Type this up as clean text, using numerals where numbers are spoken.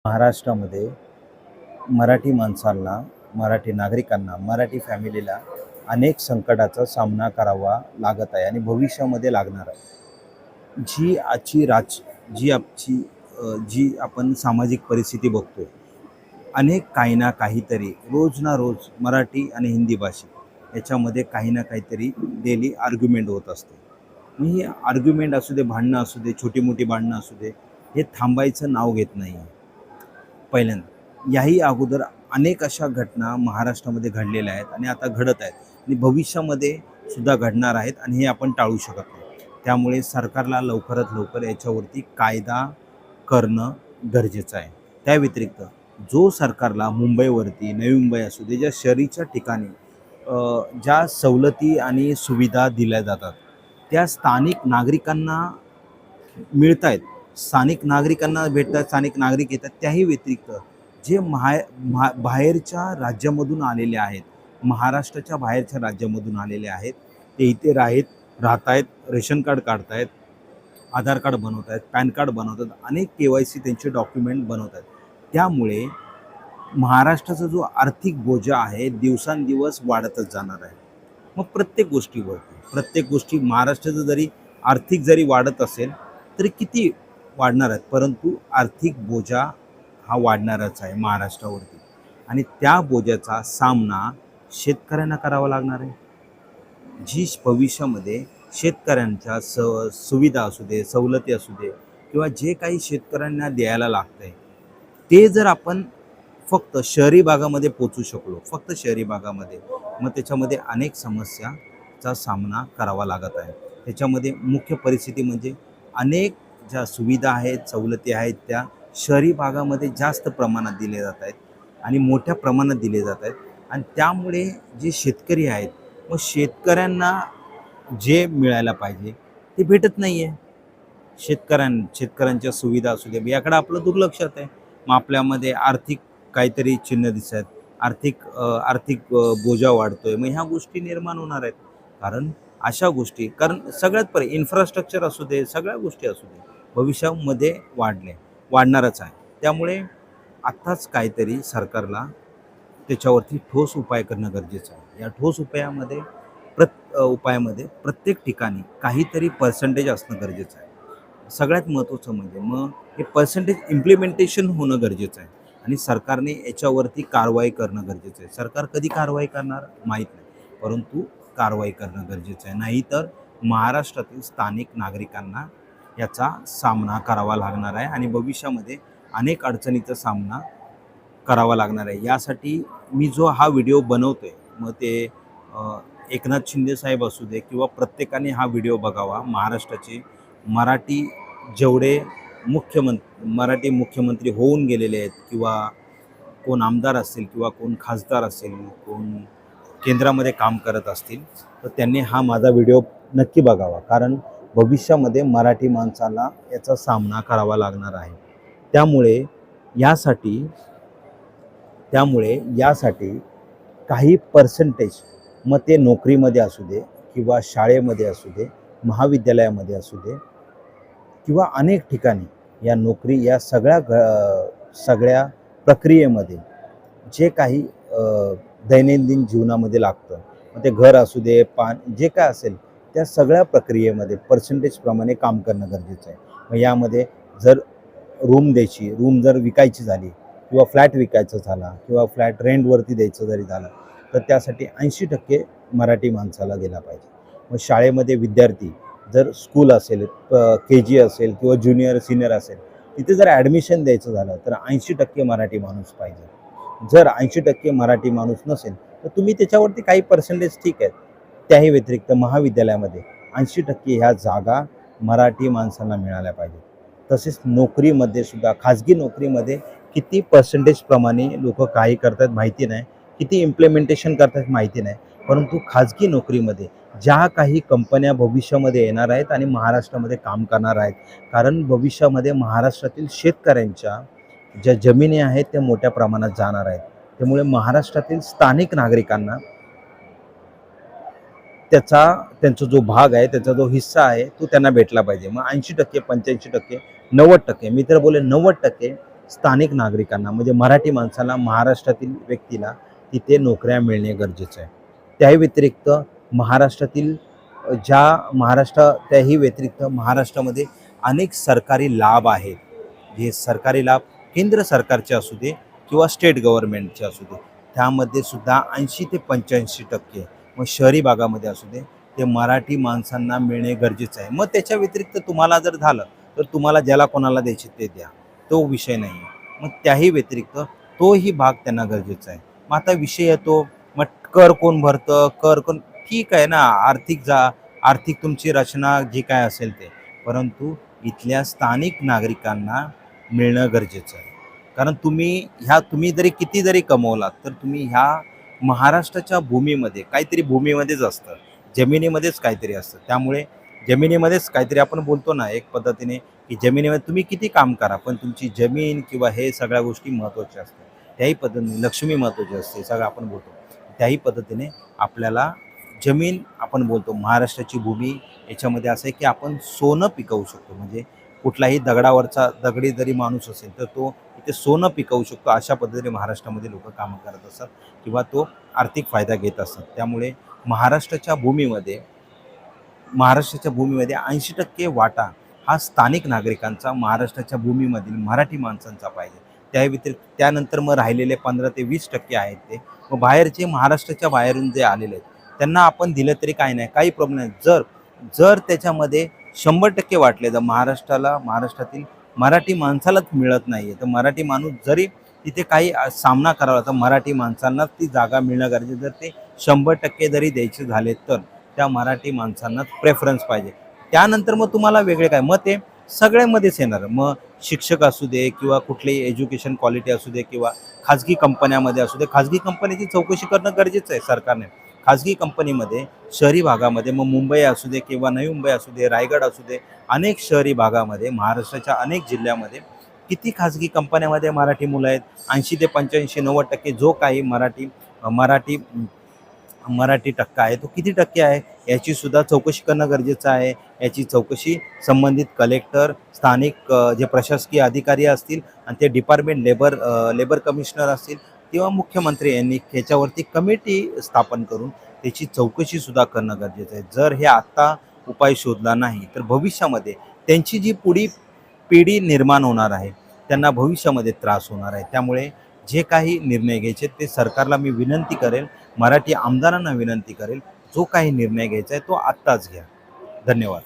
महाराष्ट्रामध्ये मराठी माणसांना, मराठी नागरिकांना, मराठी फॅमिलीला अनेक संकटाचा सामना करावा लागत आहे आणि भविष्यामध्ये लागणार आहे. जी आजची राज जी आजची जी आपण सामाजिक परिस्थिती बघतोय, अनेक काही ना काहीतरी रोज ना रोज मराठी आणि हिंदी भाषा याच्यामध्ये काही ना काहीतरी डेली आर्ग्युमेंट होत असते. मग ही आर्ग्युमेंट असू दे, भांडणं असू दे, छोटी मोठी भांडणं असू दे, हे थांबायचं नाव घेत नाही आहे. पहिल्यांदा याही अगोदर अनेक अशा घटना महाराष्ट्रामध्ये घडलेल्या आहेत आणि आता घडत आहेत आणि भविष्यामध्ये सुद्धा घडणार आहेत आणि हे आपण टाळू शकत नाही. त्यामुळे सरकारला लवकरात लवकर याच्यावरती कायदा करणं गरजेचं आहे. त्या व्यतिरिक्त जो सरकारला मुंबईवरती, नवी मुंबई असू दे, ज्या शहरीच्या ठिकाणी ज्या सवलती आणि सुविधा दिल्या जातात त्या स्थानिक नागरिकांना मिळत आहेत, स्थानिक नागरिकांना भेटतात, स्थानिक नागरिक येतात. त्याही व्यतिरिक्त जे बाहेरच्या राज्यामधून आलेले आहेत, महाराष्ट्राच्या बाहेरच्या राज्यामधून आलेले आहेत, ते इथे राहत आहेत, रेशन कार्ड काढत आहेत, आधार कार्ड बनवत आहेत, पॅन कार्ड बनवतात, अनेक KYC त्यांचे डॉक्युमेंट बनवत आहेत. त्यामुळे महाराष्ट्राचा जो आर्थिक बोजा आहे दिवसांदिवस वाढतच जाणार आहे. मग प्रत्येक गोष्टी महाराष्ट्राचं जरी आर्थिक जरी वाढत असेल तरी किती वाढणार आहेत, परंतु आर्थिक बोजा हा वाढणारच आहे महाराष्ट्रावरती आणि त्या बोजाचा सामना शेतकऱ्यांना करावा लागणार आहे. जी भविष्यामध्ये शेतकऱ्यांच्या सुविधा असू दे, सवलती असू दे किंवा जे काही शेतकऱ्यांना द्यायला लागतं आहे ते जर आपण फक्त शहरी भागामध्ये पोचू शकलो, फक्त शहरी भागामध्ये, मग त्याच्यामध्ये अनेक समस्याचा सामना करावा लागत आहे. त्याच्यामध्ये मुख्य परिस्थिती म्हणजे अनेक ज्या सुविधा आहेत, सवलती आहेत, त्या शहरी भागामध्ये जास्त प्रमाणात दिले जात आहेत आणि मोठ्या प्रमाणात दिले जात आहेत आणि त्यामुळे जे शेतकरी आहेत, मग शेतकऱ्यांना जे मिळायला पाहिजे ते भेटत नाही आहे. शेतकऱ्यांच्या सुविधा असू दे याकडे आपलं दुर्लक्षात आहे. मग आपल्यामध्ये आर्थिक काहीतरी चिन्ह दिसत आहेत, आर्थिक बोजा वाढतोय. मग ह्या गोष्टी निर्माण होणार आहेत. कारण सगळ्यात इन्फ्रास्ट्रक्चर असू दे, सगळ्या गोष्टी असू दे, भविष्यामध्ये वाढणारच आहे. त्यामुळे आत्ताच काहीतरी सरकारला त्याच्यावरती ठोस उपाय करणं गरजेचं आहे. या ठोस उपायामध्ये प्रत्येक ठिकाणी काहीतरी पर्सेंटेज असणं गरजेचं आहे. सगळ्यात महत्त्वाचं म्हणजे मग हे पर्सेंटेज इम्प्लिमेंटेशन होणं गरजेचं आहे आणि सरकारने याच्यावरती कारवाई करणं गरजेचं आहे. सरकार कधी कारवाई करणार माहीत नाही, परंतु कारवाई करणं गरजेचं आहे. नाहीतर महाराष्ट्रातील स्थानिक नागरिकांना याचा सामना करावा लागणार आहे आणि भविष्यामध्ये अनेक अडचणीचा सामना करावा लागणार आहे. यासाठी मी जो हा व्हिडिओ बनवतो आहे, मग ते एकनाथ शिंदे साहेब असू दे किंवा प्रत्येकाने हा व्हिडिओ बघावा. महाराष्ट्राचे मराठी जेवढे मराठी मुख्यमंत्री होऊन गेलेले आहेत किंवा कोण आमदार असतील किंवा कोण खासदार असेल, कोण केंद्रामध्ये काम करत असतील, तर त्यांनी हा माझा व्हिडिओ नक्की बघावा. कारण भविष्यामध्ये मराठी माणसाला याचा सामना करावा लागणार आहे. त्यामुळे यासाठी काही पर्सेंटेज, मग ते नोकरीमध्ये असू दे किंवा शाळेमध्ये असू दे, महाविद्यालयामध्ये असू दे किंवा अनेक ठिकाणी या सगळ्या प्रक्रियेमध्ये जे काही दैनंदिन जीवनामध्ये लागतं, मग ते घर असू दे, जे काय असेल, त्या सगळ्या प्रक्रियेमध्ये पर्सेंटेजप्रमाणे काम करणं गरजेचं आहे. मग यामध्ये जर रूम जर विकायची झाली किंवा फ्लॅट विकायचा झाला किंवा फ्लॅट रेंटवरती द्यायचं जरी झालं, तर त्यासाठी 80% मराठी माणसाला गेला पाहिजे. मग शाळेमध्ये विद्यार्थी जर स्कूल असेल, KG असेल किंवा ज्युनियर सिनियर असेल, तिथे जर ॲडमिशन द्यायचं झालं तर 80% मराठी माणूस पाहिजे. जर 80% मराठी माणूस नसेल तर तुम्ही त्याच्यावरती काही पर्सेंटेज ठीक आहेत. त्याही व्यतिरिक्त महाविद्यालयामध्ये 80% ह्या जागा मराठी माणसांना मिळाल्या पाहिजेत. तसेच नोकरीमध्ये सुद्धा, खाजगी नोकरीमध्ये किती पर्सेंटेजप्रमाणे लोक काही करतात माहिती नाही, किती इम्प्लिमेंटेशन करतात माहिती नाही, परंतु खाजगी नोकरीमध्ये ज्या काही कंपन्या भविष्यामध्ये येणार आहेत आणि महाराष्ट्रामध्ये काम करणार आहेत, कारण भविष्यामध्ये महाराष्ट्रातील शेतकऱ्यांच्या ज्या जमिनी आहेत त्या मोठ्या प्रमाणात जाणार आहेत. त्यामुळे महाराष्ट्रातील स्थानिक नागरिकांना त्यांचा जो भाग आहे, त्याचा जो हिस्सा आहे, तो त्यांना भेटला पाहिजे. मग 80%, 85%, 90%, मी तर बोले 90% स्थानिक नागरिकांना म्हणजे मराठी माणसाला, महाराष्ट्रातील व्यक्तीला तिथे नोकऱ्या मिळणे गरजेचं आहे. त्याही व्यतिरिक्त महाराष्ट्रातील त्याही व्यतिरिक्त महाराष्ट्रामध्ये अनेक सरकारी लाभ आहेत. जे सरकारी लाभ केंद्र सरकारचे असू दे किंवा स्टेट गव्हर्नमेंटचे असू दे, त्यामध्ये सुद्धा 80 ते 85% मग शहरी भागामध्ये असू दे ते मराठी माणसांना मिळणे गरजेचं आहे. मग त्याच्या व्यतिरिक्त तुम्हाला जर झालं तर तुम्हाला ज्याला कोणाला द्यायचे ते द्या, तो विषय नाही आहे. मग त्याही व्यतिरिक्त तोही भाग त्यांना गरजेचा आहे. मग आता विषय येतो, मग कर कोण भरतं, कर कोण, ठीक आहे ना, आर्थिक तुमची रचना जी काय असेल ते, परंतु इथल्या स्थानिक नागरिकांना मिळणं गरजेचं आहे. कारण तुम्ही जरी किती जरी कमवलात तर तुम्ही ह्या महाराष्ट्राच्या भूमीमध्ये काहीतरी भूमीमध्येच असतं, जमिनीमध्येच काहीतरी असतं. त्यामुळे जमिनीमध्येच काहीतरी आपण बोलतो ना एक पद्धतीने, की जमिनीमध्ये तुम्ही किती काम करा पण तुमची जमीन किंवा हे सगळ्या गोष्टी महत्त्वाच्या असतात. त्याही पद्धतीने लक्ष्मी महत्त्वाची असते, सगळं आपण बोलतो. त्याही पद्धतीने आपल्याला जमीन आपण बोलतो महाराष्ट्राची भूमी, याच्यामध्ये असं आहे की आपण सोनं पिकवू शकतो. म्हणजे कुठलाही दगडी जरी माणूस असेल तर तो इथे सोनं पिकवू शकतो. अशा पद्धतीने महाराष्ट्रामध्ये लोक कामं करत असतात किंवा तो आर्थिक फायदा घेत असतात. त्यामुळे महाराष्ट्राच्या भूमीमध्ये 80% वाटा हा स्थानिक नागरिकांचा, महाराष्ट्राच्या भूमीमधील मराठी माणसांचा पाहिजे. त्या व्यतिरिक्त त्यानंतर मग राहिलेले 15% ते 20% आहेत ते मग बाहेरचे, महाराष्ट्राच्या बाहेरून जे आलेले आहेत त्यांना आपण दिलं तरी काही नाही, काही प्रॉब्लेम नाही. जर जर त्याच्यामध्ये 100% वाटले, जर महाराष्ट्रातील मराठी माणसालाच मिळत नाही आहे तर मराठी माणूस जरी तिथे काही सामना करावा तर मराठी माणसांनाच ती जागा मिळणं गरजेचं. जर ते 100% जरी द्यायचे झाले तर त्या मराठी माणसांनाच प्रेफरन्स पाहिजे. त्यानंतर मग तुम्हाला वेगळे काय, मग ते सगळ्यामध्येच येणार. मग शिक्षक असू दे किंवा कुठलीही एज्युकेशन क्वालिटी असू दे किंवा खाजगी कंपन्यामध्ये असू दे, खाजगी कंपनीची चौकशी करणं गरजेचं आहे सरकारने. खाजगी कंपनीमध्ये शहरी भागामध्ये, मग मुंबई असू दे किंवा नवी मुंबई असू दे, रायगड असू दे, अनेक शहरी भागामध्ये महाराष्ट्राच्या अनेक जिल्ह्यामध्ये किती खाजगी कंपन्यामध्ये मराठी मुलं आहेत. 80 ते 85, 90% जो काही मराठी मराठी टक्का आहे तो किती टक्के आहे याची सुद्धा चौकशी करणं गरजेचं आहे. याची चौकशी संबंधित कलेक्टर, स्थानिक जे प्रशासकीय अधिकारी असतील आणि ते डिपार्टमेंट लेबर कमिशनर असतील किंवा मुख्यमंत्री यांनी ह्याच्यावरती कमिटी स्थापन करून त्याची चौकशी सुद्धा करणं गरजेचं आहे. जर हे आत्ता उपाय शोधला नाही तर भविष्यामध्ये त्यांची जी पुढील पिढी निर्माण होणार आहे त्यांना भविष्यामध्ये त्रास होणार आहे. त्यामुळे जे काही निर्णय घ्यायचे ते सरकारला मी विनंती करेल, मराठी आमदारांना विनंती करेल, जो काही निर्णय घ्यायचा आहे तो आत्ताच घ्या. धन्यवाद.